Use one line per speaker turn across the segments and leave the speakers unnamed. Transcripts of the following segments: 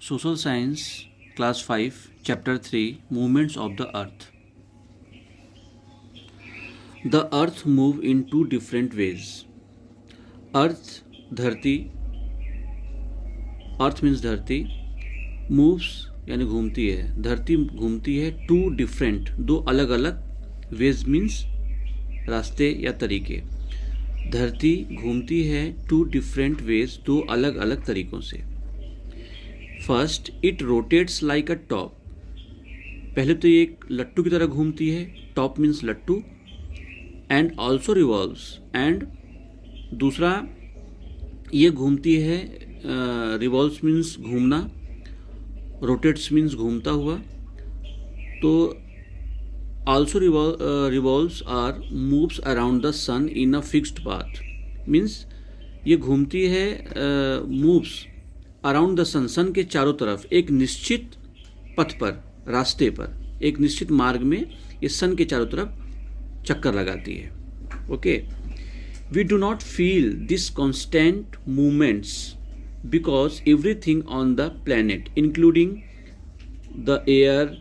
Social Science, Class 5, Chapter 3, Movements of the Earth. The Earth move in two different ways. Earth, धरती, Earth means धरती, moves यानी घूमती है, धरती घूमती है टू डिफरेंट, दो अलग अलग वेज मीन्स रास्ते या तरीके. धरती घूमती है टू डिफरेंट वेज, दो अलग अलग तरीकों से. First, it rotates like a top. पहले तो ये एक लट्टू की तरह घूमती है, टॉप मीन्स लट्टू. एंड ऑल्सो रिवॉल्व्स, एंड दूसरा ये घूमती है, रिवॉल्व्स मीन्स घूमना, रोटेट्स मीन्स घूमता हुआ. तो also revolves or moves around the sun in a fixed path. Means ये घूमती है, moves around the sun, sun के चारों तरफ एक निश्चित पथ पर, रास्ते पर, एक निश्चित मार्ग में ये सन के चारों तरफ चक्कर लगाती है. Okay, we do not feel this constant movements because everything on the planet including the air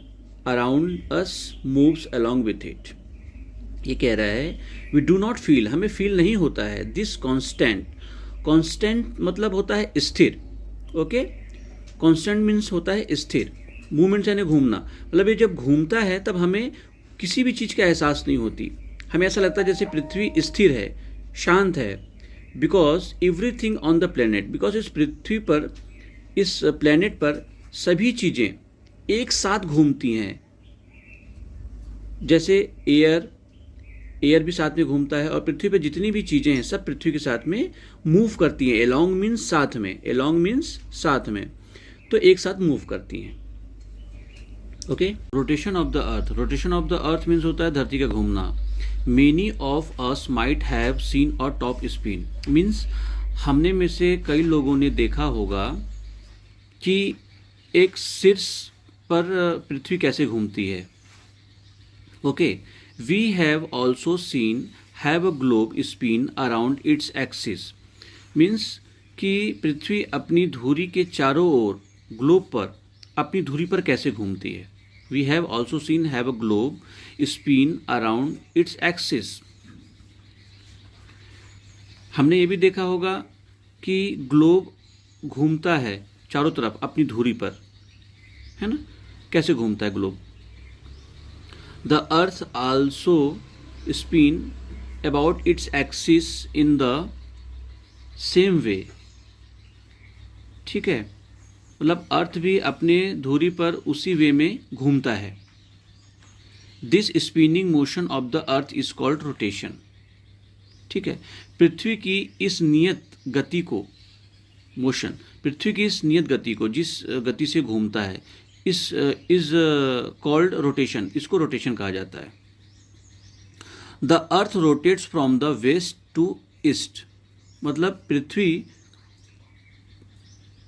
around us moves along with it. ये कह रहा है वी डू नॉट फील, हमें फील नहीं होता है दिस कॉन्स्टेंट. कॉन्स्टेंट मतलब होता है स्थिर. ओके, कॉन्स्टेंट मीन्स होता है स्थिर. मूवमेंट यानी घूमना, मतलब ये जब घूमता है तब हमें किसी भी चीज़ का एहसास नहीं होती. हमें ऐसा लगता है जैसे पृथ्वी स्थिर है, शांत है. Because everything on the planet, because इस पृथ्वी पर, इस प्लेनेट पर सभी चीज़ें एक साथ घूमती हैं. जैसे एयर भी साथ में घूमता है, और पृथ्वी पर जितनी भी चीज़ें हैं सब पृथ्वी के साथ में मूव करती हैं. एलोंग मीन्स साथ में, एलोंग मीन्स साथ में, तो एक साथ मूव करती हैं. Okay, rotation of the earth. Rotation of the earth means होता है धरती का घूमना. Many of us might have seen a top spin. Means हमने में से कई लोगों ने देखा होगा कि एक शीर्ष पर पृथ्वी कैसे घूमती है. Okay, we have also seen have a globe spin around its axis. Means कि पृथ्वी अपनी धुरी के चारों ओर, ग्लोब पर, अपनी धुरी पर कैसे घूमती है. We have also seen have a globe spin around its axis. हमने ये भी देखा होगा कि ग्लोब घूमता है चारों तरफ अपनी धुरी पर, है ना. कैसे घूमता है globe. The earth also spin about it's axis in the same way. ठीक है, मतलब अर्थ भी अपने धुरी पर उसी वे में घूमता है. This spinning motion of the earth is called rotation. ठीक है, पृथ्वी की इस नियत गति को, मोशन, पृथ्वी की इस नियत गति को, जिस गति से घूमता है, इज कॉल्ड रोटेशन. इसको रोटेशन कहा जाता है. The earth rotates from the west to east. मतलब पृथ्वी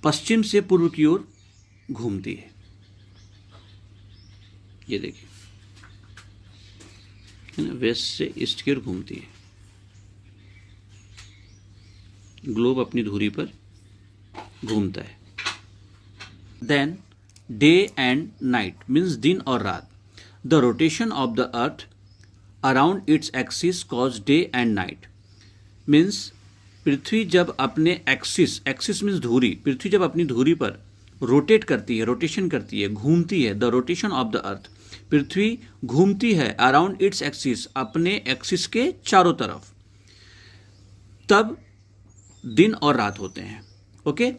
पश्चिम से पूर्व की ओर घूमती है. ये देखिए, वेस्ट से ईस्ट की ओर घूमती है. ग्लोब अपनी धुरी पर घूमता है. Then day and night means दिन और रात. The rotation of the earth around its axis cause day and night. Means पृथ्वी जब अपने एक्सिस मीन्स धुरी, पृथ्वी जब अपनी धुरी पर रोटेट करती है, रोटेशन करती है, घूमती है. The rotation of the earth, पृथ्वी घूमती है अराउंड इट्स एक्सिस, अपने एक्सिस के चारों तरफ, तब दिन और रात होते हैं. Okay,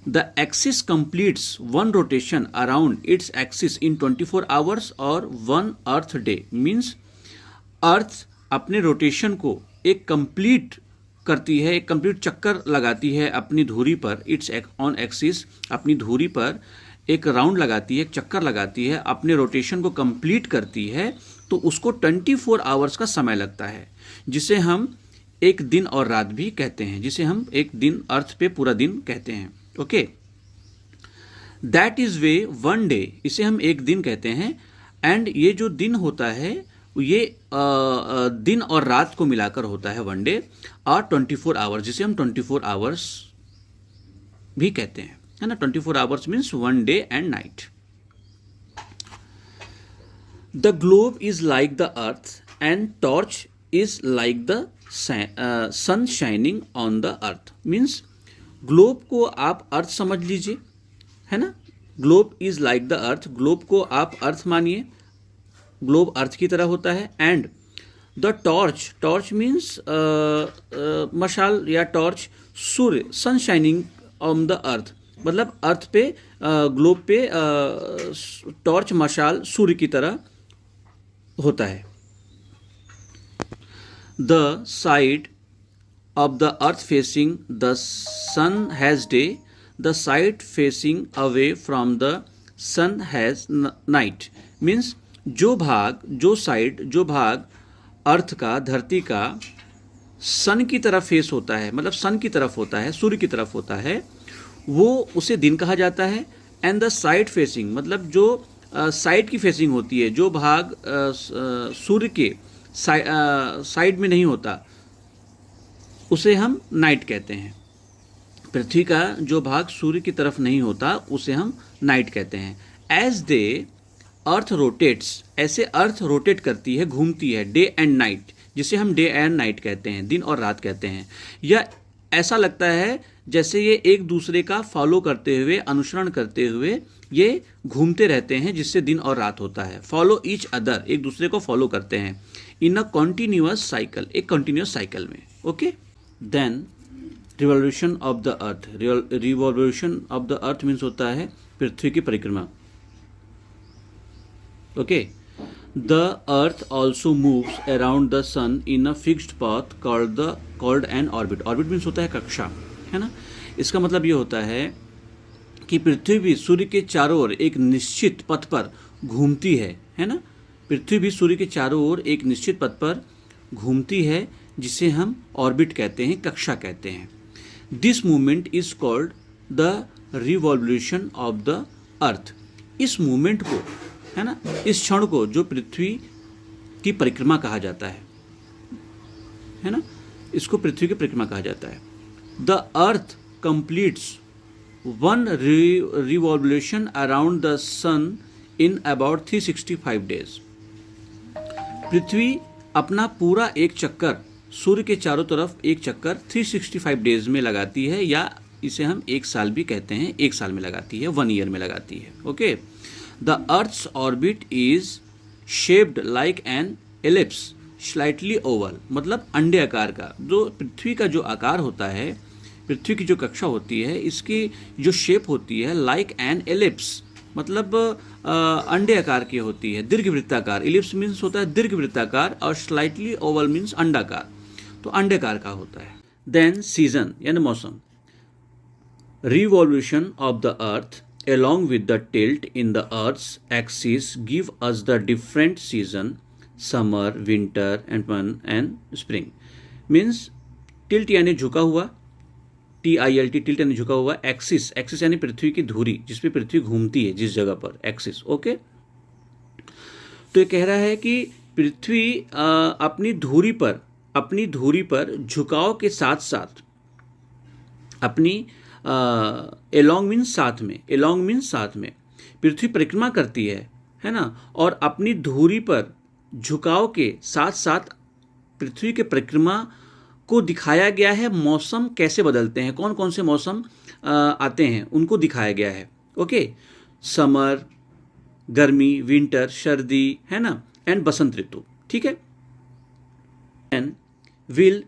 the axis completes one rotation around its axis in 24 hours और 1 अर्थ डे. मीन्स अर्थ अपने रोटेशन को एक कंप्लीट करती है, एक कंप्लीट चक्कर लगाती है अपनी धुरी पर, इट्स ऑन एक्सिस, अपनी धुरी पर एक राउंड लगाती है, एक चक्कर लगाती है, अपने रोटेशन को कंप्लीट करती है. तो उसको 24 आवर्स का समय लगता है, जिसे हम एक दिन और रात भी कहते हैं, जिसे हम एक दिन, अर्थ पे पूरा दिन कहते हैं. Okay, that is way one day, इसे हम एक दिन कहते हैं. एंड ये जो दिन होता है ये दिन और रात को मिलाकर होता है वन डे, और 24 आवर्स, जिसे हम 24 आवर्स भी कहते हैं. है ना. 24 hours means 1 day and night. The globe is like the earth and torch is like the sun shining on the earth. Means globe को आप अर्थ समझ लीजिए, है ना. Globe is like the earth, globe को आप अर्थ मानिए, ग्लोब अर्थ की तरह होता है. And the torch, torch means मशाल या टॉर्च, सूर्य, sun shining on the earth, मतलब अर्थ पे ग्लोब पे टॉर्च मशाल सूर्य की तरह होता है. The side of the earth facing the sun has day, the side facing away from the sun has night. Means जो भाग अर्थ का, धरती का सन की तरफ फेस होता है, मतलब सन की तरफ होता है, सूर्य की तरफ होता है, वो उसे दिन कहा जाता है. एंड द साइड फेसिंग, मतलब जो साइड की फेसिंग होती है, जो भाग सूर्य के साइड में नहीं होता, उसे हम नाइट कहते हैं. पृथ्वी का जो भाग सूर्य की तरफ नहीं होता उसे हम नाइट कहते हैं. एज दे अर्थ रोटेट्स, ऐसे अर्थ रोटेट करती है, घूमती है, डे एंड नाइट, जिसे हम डे एंड नाइट कहते हैं, दिन और रात कहते हैं. या ऐसा लगता है जैसे ये एक दूसरे का फॉलो करते हुए, अनुसरण करते हुए ये घूमते रहते हैं, जिससे दिन और रात होता है. फॉलो ईच अदर, एक दूसरे को फॉलो करते हैं. इन अ कॉन्टिन्यूअस साइकिल, एक कंटिन्यूअस साइकिल में. Okay. Then revolution of the earth, revolution of the earth means होता है पृथ्वी की परिक्रमा. Okay. The earth also moves around the sun in a fixed path called an orbit. Orbit means होता है कक्षा, है ना. इसका मतलब ये होता है कि पृथ्वी भी सूर्य के चारों ओर एक निश्चित पथ पर घूमती है ना. पृथ्वी भी सूर्य के चारों ओर एक निश्चित पथ पर घूमती है, जिसे हम ऑर्बिट कहते हैं, कक्षा कहते हैं. This movement is called the revolution of the अर्थ. इस मूवमेंट को, है ना, इस क्षण को जो पृथ्वी की परिक्रमा कहा जाता है ना, इसको पृथ्वी की परिक्रमा कहा जाता है. The earth completes one revolution around the sun in about 365 days. पृथ्वी अपना पूरा एक चक्कर सूर्य के चारों तरफ एक चक्कर 365 डेज में लगाती है, या इसे हम एक साल भी कहते हैं, एक साल में लगाती है, 1 ईयर में लगाती है. Okay. The earth's orbit is shaped like an ellipse slightly oval, मतलब अंडे आकार का. जो पृथ्वी का जो आकार होता है, पृथ्वी की जो कक्षा होती है, इसकी जो शेप होती है लाइक एन एलिप्स, मतलब अंडे आकार की होती है, दीर्घवृत्ताकार. इलिप्स मीन्स होता है दीर्घवृत्ताकार, और स्लाइटली ओवल मीन्स अंडाकार, तो अंडाकार का होता है. देन सीजन यानी मौसम. Revolution of the earth along with the tilt in the earth's axis give us the different season, summer, winter and spring. Means tilt यानी झुका हुआ, TILT, tilt यानी झुका हुआ, एक्सिस, एक्सिस यानी पृथ्वी की धुरी, जिस पे पृथ्वी घूमती है, जिस जगह पर, एक्सिस. ओके. तो ये कह रहा है कि पृथ्वी अपनी धुरी पर झुकाव के साथ साथ अपनी एलोंग मीन्स साथ में पृथ्वी परिक्रमा करती है ना. और अपनी धुरी पर झुकाव के साथ साथ पृथ्वी के परिक्रमा को दिखाया गया है. मौसम कैसे बदलते हैं, कौन कौन से मौसम आते हैं, उनको दिखाया गया है. ओके. समर, गर्मी, विंटर, सर्दी, है ना, एंड बसंत ऋतु. ठीक है. And while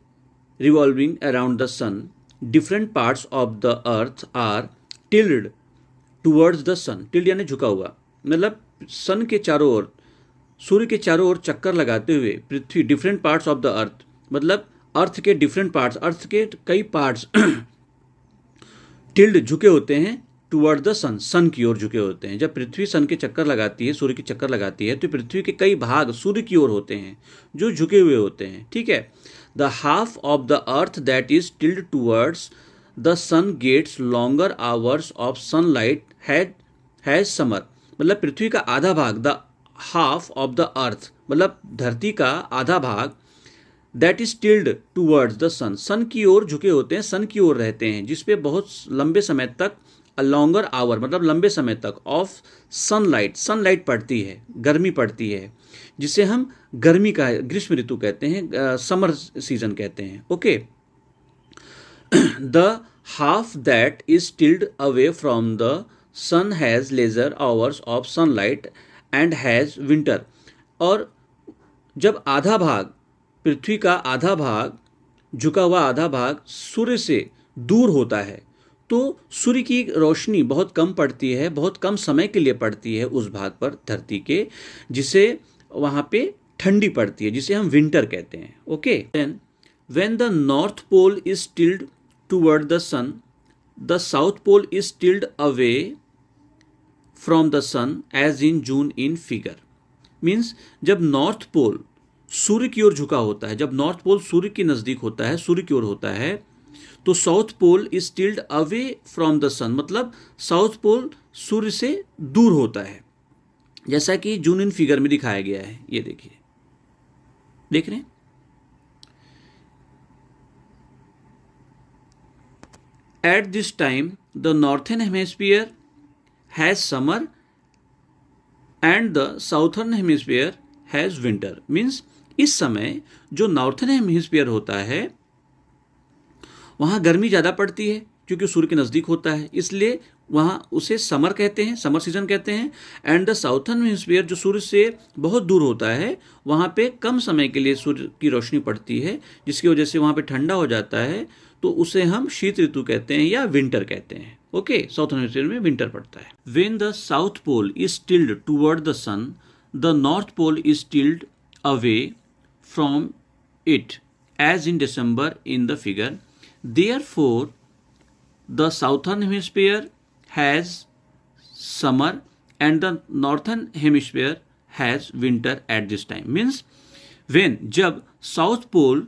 revolving around the sun, different parts of the earth are tilted towards the sun. Tilted यानी झुका हुआ, मतलब सन के चारों ओर, सूर्य के चारों ओर चक्कर लगाते हुए पृथ्वी, different parts of the earth, मतलब अर्थ के डिफरेंट पार्ट्स, अर्थ के कई पार्ट्स टिल्ड झुके होते हैं, टूवर्ड द सन, सन की ओर झुके होते हैं. जब पृथ्वी सन के चक्कर लगाती है, सूर्य के चक्कर लगाती है, तो पृथ्वी के कई भाग सूर्य की ओर होते हैं, जो झुके हुए होते हैं. ठीक है. The half of the earth that is tilted towards the sun gets longer hours of sunlight has summer. मतलब पृथ्वी का आधा भाग, the half of the earth, मतलब धरती का आधा भाग, that is tilted towards the sun, सन की ओर झुके होते हैं, सन की ओर रहते हैं, जिसपे बहुत लंबे समय तक अ लॉन्गर आवर मतलब लंबे समय तक ऑफ सनलाइट पड़ती है, गर्मी पड़ती है, जिसे हम गर्मी का ग्रीष्म ऋतु कहते हैं, समर सीजन कहते हैं. Okay. The half that is tilted away from the sun has lesser hours of sunlight and has winter. और जब आधा भाग, पृथ्वी का आधा भाग, झुका हुआ आधा भाग सूर्य से दूर होता है, तो सूर्य की रोशनी बहुत कम पड़ती है, बहुत कम समय के लिए पड़ती है उस भाग पर धरती के, जिसे वहाँ पे ठंडी पड़ती है, जिसे हम विंटर कहते हैं. Okay. Then when the north pole is tilted toward the sun, the south pole is tilted away from the sun as in June in figure. Means जब नॉर्थ पोल सूर्य की ओर झुका होता है, जब नॉर्थ पोल सूर्य के नज़दीक होता है, सूर्य की ओर होता है, तो south pole is tilted away from the sun, मतलब साउथ पोल सूर्य से दूर होता है, जैसा कि जून इन फिगर में दिखाया गया है. ये देखिए, देख रहे हैं. At this time the northern hemisphere has summer and the southern hemisphere has winter. Means इस समय जो नॉर्थर्न हेमिस्फीयर होता है वहाँ गर्मी ज़्यादा पड़ती है, क्योंकि सूर्य के नज़दीक होता है, इसलिए वहाँ उसे समर कहते हैं, समर सीजन कहते हैं. एंड द साउथर्न हेमिस्फीयर जो सूर्य से बहुत दूर होता है, वहाँ पे कम समय के लिए सूर्य की रोशनी पड़ती है, जिसकी वजह से वहाँ पे ठंडा हो जाता है, तो उसे हम शीत ऋतु कहते हैं या विंटर कहते हैं. ओके. साउथर्न हेमिस्फीयर में विंटर पड़ता है. When the south pole is tilted toward the sun, the north pole is tilted away from it as in December in the figure. Therefore, the southern hemisphere has summer and the northern hemisphere has winter at this time. Means when जब south pole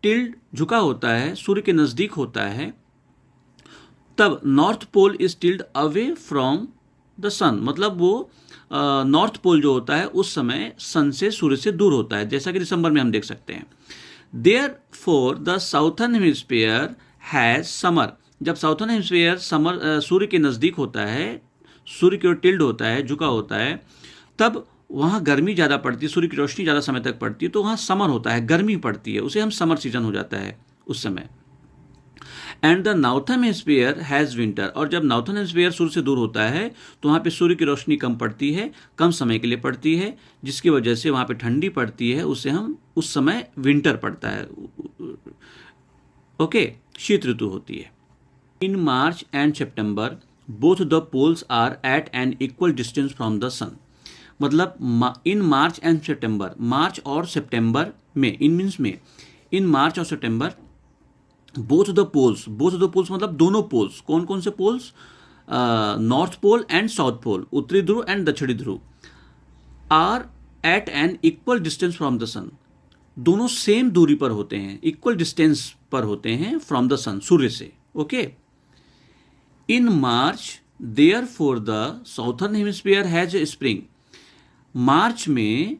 tilted झुका होता है, सूर्य के नज़दीक होता है, तब north pole is tilted away from the sun, मतलब वो नॉर्थ पोल जो होता है उस समय सन से, सूर्य से दूर होता है, जैसा कि दिसंबर में हम देख सकते हैं. Therefore, the southern hemisphere has summer. जब साउथर्न हेमिस्फीयर समर सूर्य के नज़दीक होता है, सूर्य की ओर टिल्ड होता है, झुका होता है, तब वहाँ गर्मी ज़्यादा पड़ती है, सूर्य की रोशनी ज़्यादा समय तक पड़ती है, तो वहाँ समर होता है, गर्मी पड़ती है, उसे हम समर सीजन हो जाता है उस समय. And the northern hemisphere has winter. और जब नॉर्थर्न हेमिस्फीयर सूर्य से दूर होता है, तो वहाँ पे सूर्य की रोशनी कम पड़ती है, कम समय के लिए पड़ती है, जिसकी वजह से वहाँ पे ठंडी पड़ती है, उसे हम उस समय विंटर पड़ता है. ओके. शीत ऋतु होती है. In March and September both the poles are at an equal distance from the sun. मतलब इन मार्च एंड सितंबर, मार्च और सितंबर में, इन मीन्स में, इन मार्च और सितंबर बोथ द पोल्स मतलब दोनों पोल्स. कौन कौन से poles? North pole and south pole, उत्तरी ध्रुव एंड दक्षिणी ध्रुव, are at an equal distance from the sun. दोनों सेम दूरी पर होते हैं, इक्वल डिस्टेंस पर होते हैं फ्रॉम द सन, सूर्य से. Okay. In March therefore the southern hemisphere has spring. March में,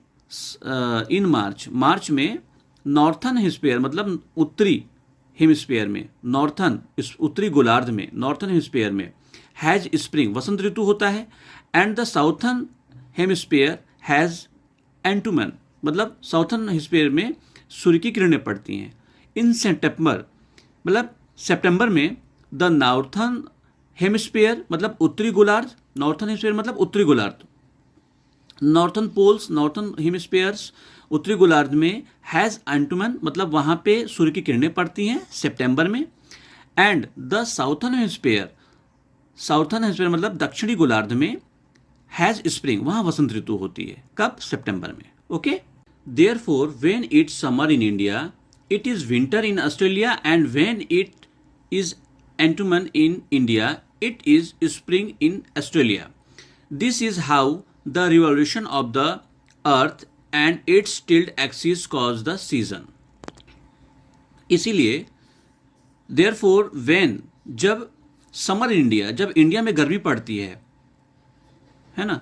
इन मार्च में नॉर्थर्न हेमिस्फीयर मतलब उत्तरी हेमिस्फीयर में, नॉर्थर्न उत्तरी गोलार्ध में, नॉर्थर्न हेमिस्फीयर में हैज स्प्रिंग वसंत ऋतु होता है. And the southern hemisphere has autumn, मतलब साउथर्न हेमिस्फीयर में सूर्य की किरणें पड़ती हैं. इन सितंबर मतलब सितंबर में द नॉर्थर्न हेमिस्फीयर मतलब उत्तरी गोलार्ध, नॉर्थर्न हेमिस्फीयर मतलब उत्तरी गोलार्ध, नॉर्थर्न पोल्स, नॉर्थर्न हेमिस्फीयर्स उत्तरी गोलार्ध में हैज़ एंटुमन मतलब वहाँ पे सूर्य की किरणें पड़ती हैं सितंबर में. एंड द साउथर्न हेमिस्फीयर मतलब दक्षिणी गोलार्ध में हैज़ स्प्रिंग, वहाँ वसंत ऋतु होती है. कब? सितंबर में. Okay. Therefore when it's summer in India it is winter in Australia, and when it is autumn in India it is spring in Australia. This is how the revolution of the earth and its tilt axis cause the season. इसीलिए therefore when, जब summer in India, जब India में गर्मी पड़ती है ना,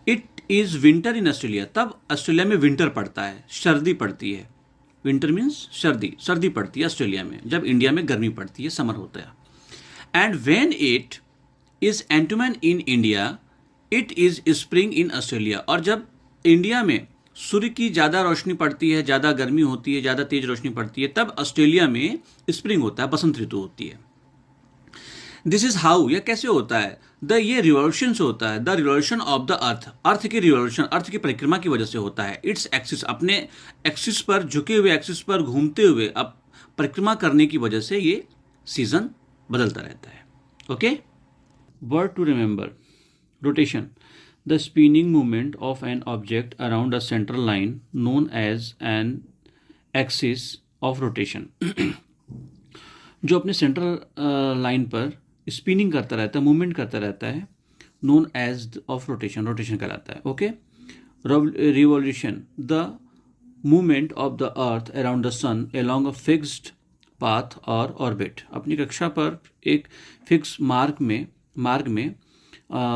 it is winter in Australia, तब Australia में विंटर पड़ता है, सर्दी पड़ती है. विंटर मीन्स सर्दी पड़ती है ऑस्ट्रेलिया में, जब इंडिया में गर्मी पड़ती है, समर होता है. And when it is autumn in India, it is spring in Australia. और जब इंडिया में सूर्य की ज़्यादा रोशनी पड़ती है, ज़्यादा गर्मी होती है, ज़्यादा तेज रोशनी पड़ती है, तब ऑस्ट्रेलिया में स्प्रिंग होता है, बसंत ऋतु होती है। दिस इज हाउ, यह कैसे होता है, ये रिवॉल्यूशन से होता है, the revolution of the earth, earth की रिवॉल्यूशन, अर्थ की परिक्रमा की वजह से होता है। इट्स एक्सिस, अपने एक्सिस पर झुके हुए, एक्सिस पर घूमते हुए, अब परिक्रमा करने की वजह से ये सीजन बदलता रहता है। Okay, word to remember, rotation, the spinning movement of an object around a central line known as an axis of rotation. जो अपने सेंट्रल लाइन पर स्पिनिंग करता रहता है, मूवमेंट करता रहता है, known as of rotation, rotation कहलाता है। Okay, revolution, the movement of the earth around the sun along a fixed path और ऑर्बिट। अपनी कक्षा पर एक फिक्स मार्ग में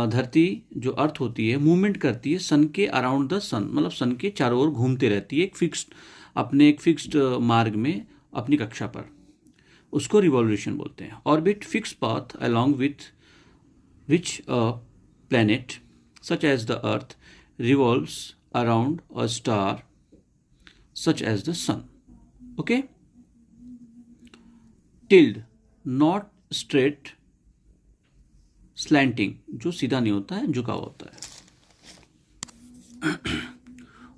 धरती जो अर्थ होती है मूवमेंट करती है सन के अराउंड द सन, मतलब सन के चारों ओर घूमते रहती है एक फिक्स्ड मार्ग में अपनी कक्षा पर, उसको रिवॉल्यूशन बोलते हैं। Orbit, fix path along with which a planet such as the earth revolves around a star such as the sun. Okay, tilted, not straight, slanting, जो सीधा नहीं होता है, झुका हुआ होता है।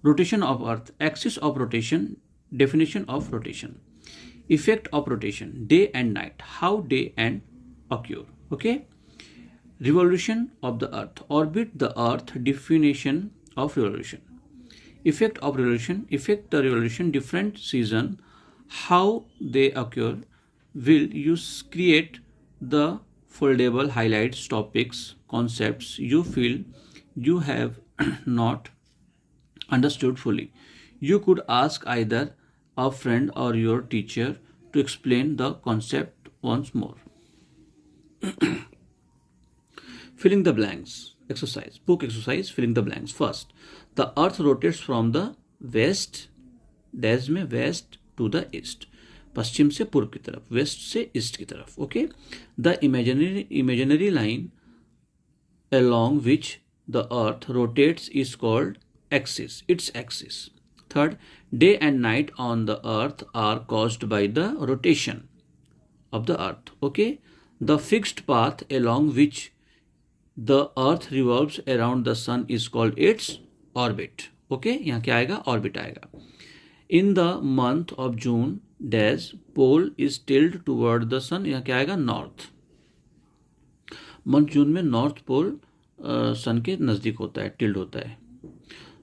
Rotation of earth, axis of rotation, definition of rotation, effect of rotation, day and night, how day and occur. Okay, revolution of the earth, orbit the earth, definition of revolution, effect of revolution, effect the revolution, different season, how they occur, will use create the foldable highlights, topics, concepts you feel you have not understood fully. You could ask either a friend or your teacher to explain the concept once more. Filling the blanks exercise, book exercise, filling the blanks. First, the earth rotates from the west, dash में west to the east, पश्चिम से पूर्व की तरफ, west से east की तरफ. Okay, the imaginary line along which the earth rotates is called axis, its axis. Third, day and night on the earth are caused by the rotation of the earth. Okay, the fixed path along which the earth revolves around the sun is called its orbit. Okay, यहाँ क्या आएगा, orbit आएगा. In the month of June, dash pole is tilted toward the sun, यहाँ क्या आएगा, north. Month जून में north pole सन के नज़दीक होता है, टिल्ड होता है,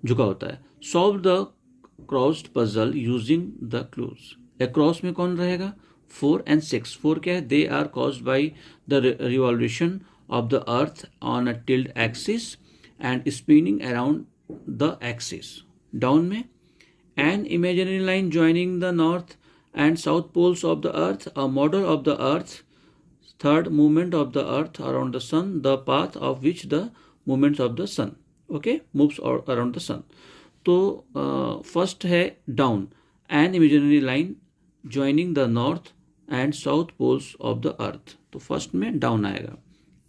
झुका होता है. Solve the crossed puzzle using the clues. Across में कौन रहेगा, 4 and 6. 4 क्या है, they are caused by the revolution of the earth on a tilted axis and spinning around the axis. Down में an imaginary line joining the north and south poles of the earth, a model of the earth. Third, movement of the earth around the sun, the path of which the movements of the sun, okay, moves around the sun. तो first है down, an imaginary line joining the north and south poles of the earth. तो first में down आएगा.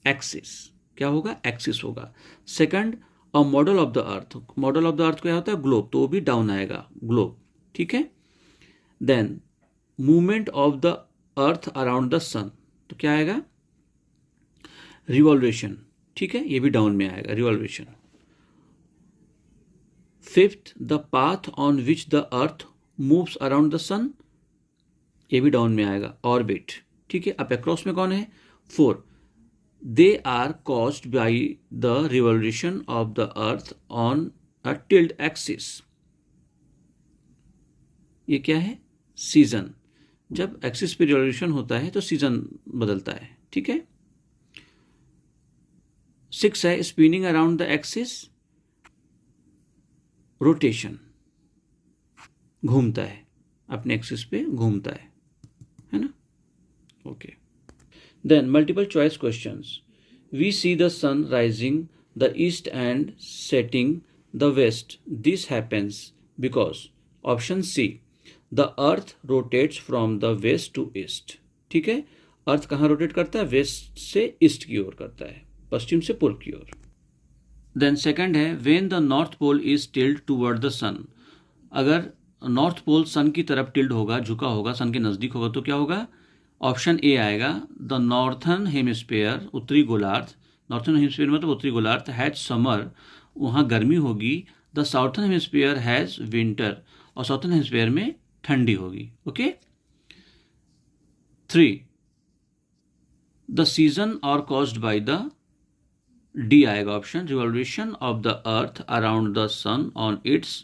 Axis क्या होगा, axis होगा. Second, a model of the earth. Model of the अर्थ क्या होता है, ग्लोब, तो वो भी डाउन आएगा, ग्लोब. ठीक है. Then movement of the earth around the sun, तो क्या आएगा, रिवॉल्यूशन. ठीक है, ये भी डाउन में आएगा, revolution. Fifth, the path on which the earth moves around the sun, ये भी डाउन में आएगा, ऑर्बिट. ठीक है. अब अक्रॉस में कौन है, 4. They are caused by the revolution of the earth on a tilt axis. ये क्या है, सीजन. जब एक्सिस पे रिवॉल्यूशन होता है तो सीजन बदलता है. ठीक है. 6 है, spinning around the axis, rotation, घूमता है, अपने एक्सिस पे घूमता है ना. Okay. Then multiple choice questions. We see the sun rising the east and setting the west. This happens because option C, the earth rotates from the west to east. ठीक है. अर्थ कहाँ रोटेट करता है, waste से east की ओर करता है. पश्चिम से पूर्व की ओर। देन सेकंड है when the north pole is tilted toward the sun. अगर नॉर्थ पोल सन की तरफ टिल्ड होगा, झुका होगा, सन के नज़दीक होगा, तो क्या होगा? ऑप्शन ए आएगा, द नॉर्थर्न हेमिस्फीयर, उत्तरी गोलार्ध, नॉर्थर्न हेमिस्फीयर मतलब उत्तरी गोलार्ध, हैज समर, वहाँ गर्मी होगी, the southern hemisphere has winter, और साउथर्न हेमिस्फीयर में ठंडी होगी। Okay. 3 the season are caused by the, D आएगा option, revolution of the earth around the sun on its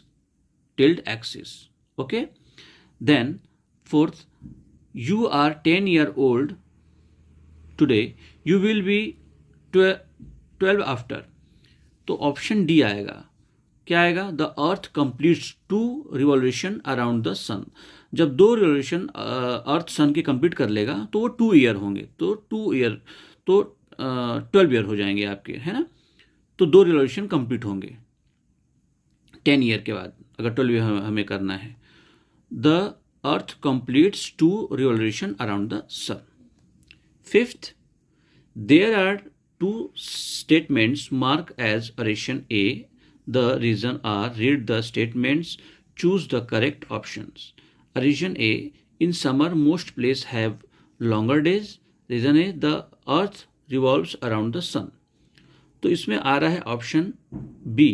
tilted axis. Okay. Then fourth, you are 10 year old today, you will be 12 after, तो option D आएगा। क्या आएगा? The earth completes 2 revolution around the sun. जब 2 revolution अर्थ सन के complete कर लेगा तो वो 2 ईयर होंगे, तो 2 ईयर तो 12 ईयर हो जाएंगे आपके, है ना। तो 2 रिवॉल्यूशन कंप्लीट होंगे 10 ईयर के बाद, अगर 12 ईयर हमें करना है। The Earth completes 2 revolution around the sun. Fifth, there are 2 statements marked as oration A. The reason are, read the statements, choose the correct options. Oration A, in summer most places have longer days. Reason A, the earth revolves around the sun. तो इसमें आ रहा है option B,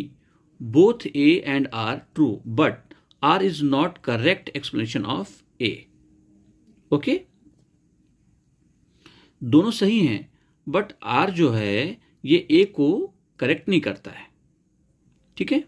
both A and R true, but R is not correct explanation of A. Okay, दोनों सही हैं, but R जो है ये A को करेक्ट नहीं करता है। ठीक है।